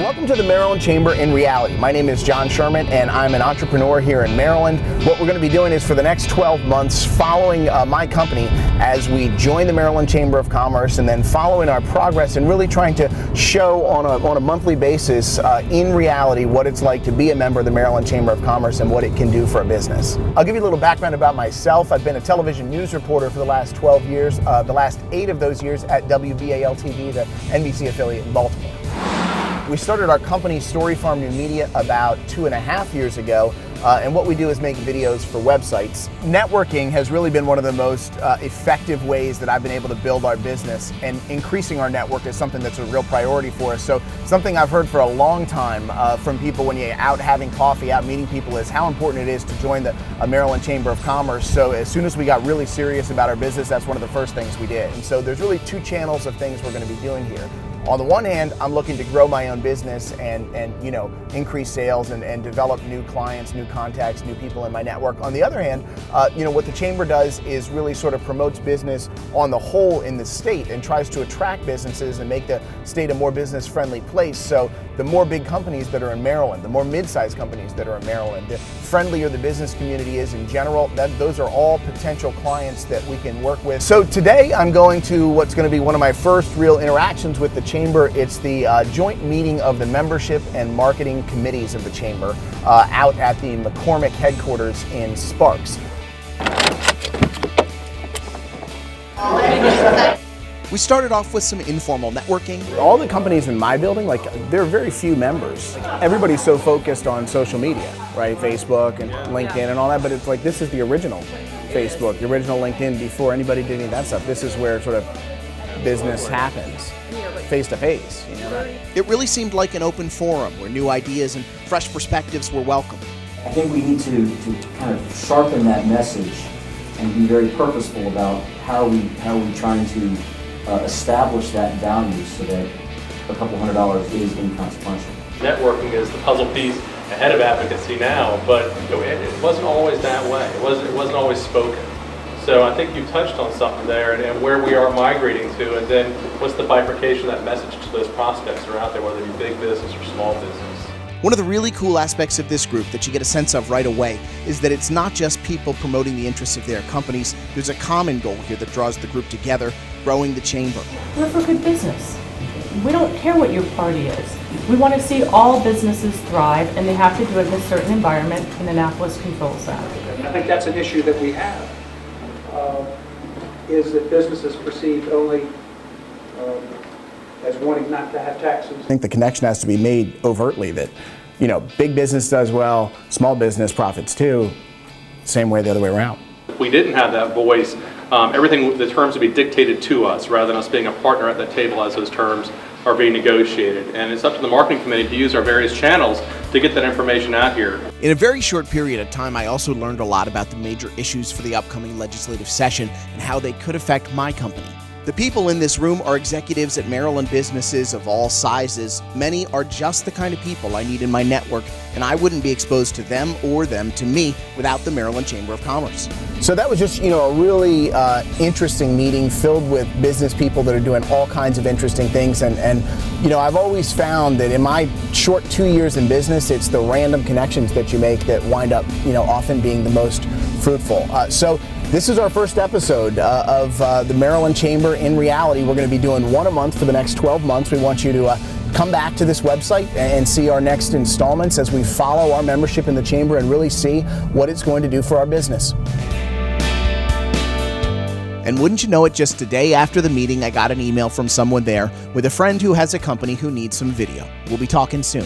Welcome to the Maryland Chamber in Reality. My name is John Sherman and I'm an entrepreneur here in Maryland. What we're going to be doing is for the next 12 months following my company as we join the Maryland Chamber of Commerce and then following our progress and really trying to show on a monthly basis in reality what it's like to be a member of the Maryland Chamber of Commerce and what it can do for a business. I'll give you a little background about myself. I've been a television news reporter for the last 12 years, the last 8 of those years at WBAL-TV, the NBC affiliate in Baltimore. We started our company, Story Farm New Media, about 2.5 years ago, and what we do is make videos for websites. Networking has really been one of the most effective ways that I've been able to build our business, and increasing our network is something that's a real priority for us. So something I've heard for a long time from people when you're out having coffee, out meeting people, is how important it is to join the Maryland Chamber of Commerce. So as soon as we got really serious about our business, that's one of the first things we did. And so there's really 2 channels of things we're going to be doing here. On the one hand, I'm looking to grow my own business and increase sales and develop new clients, new contacts, new people in my network. On the other hand, what the Chamber does is really sort of promotes business on the whole in the state and tries to attract businesses and make the state a more business-friendly place. So the more big companies that are in Maryland, the more mid-sized companies that are in Maryland, the friendlier the business community is in general, those are all potential clients that we can work with. So today I'm going to what's going to be one of my first real interactions with the Chamber. It's the joint meeting of the membership and marketing committees of the Chamber out at the McCormick headquarters in Sparks. We started off with some informal networking. All the companies in my building, there are very few members. Everybody's so focused on social media, right? Facebook and LinkedIn and all that, but it's like this is the original Facebook, the original LinkedIn before anybody did any of that stuff. This is where sort of business happens, face to face. It really seemed like an open forum where new ideas and fresh perspectives were welcome. I think we need to kind of sharpen that message and be very purposeful about how are we trying to establish that value so that a couple $100 is inconsequential. Networking is the puzzle piece ahead of advocacy now, but it wasn't always that way. It wasn't always spoken. So I think you touched on something there and where we are migrating to, and then what's the bifurcation of that message to those prospects that are out there, whether it be big business or small business. One of the really cool aspects of this group that you get a sense of right away is that it's not just people promoting the interests of their companies. There's a common goal here that draws the group together, growing the Chamber. We're for good business. We don't care what your party is. We want to see all businesses thrive, and they have to do it in a certain environment, and Annapolis controls that. I think that's an issue that we have, is that business is perceived only as wanting not to have taxes. I think the connection has to be made overtly that, big business does well, small business profits too, same way the other way around. If we didn't have that voice, everything, the terms would be dictated to us rather than us being a partner at the table as those terms are being negotiated. And it's up to the marketing committee to use our various channels to get that information out here. In a very short period of time, I also learned a lot about the major issues for the upcoming legislative session and how they could affect my company. The people in this room are executives at Maryland businesses of all sizes. Many are just the kind of people I need in my network, and I wouldn't be exposed to them or them to me without the Maryland Chamber of Commerce. So that was just, a really interesting meeting filled with business people that are doing all kinds of interesting things. And I've always found that in my short 2 years in business, it's the random connections that you make that wind up, often being the most fruitful. So this is our first episode of the Maryland Chamber in Reality. We're going to be doing one a month for the next 12 months. We want you to come back to this website and see our next installments as we follow our membership in the Chamber and really see what it's going to do for our business. And wouldn't you know it, just a day after the meeting, I got an email from someone there with a friend who has a company who needs some video. We'll be talking soon.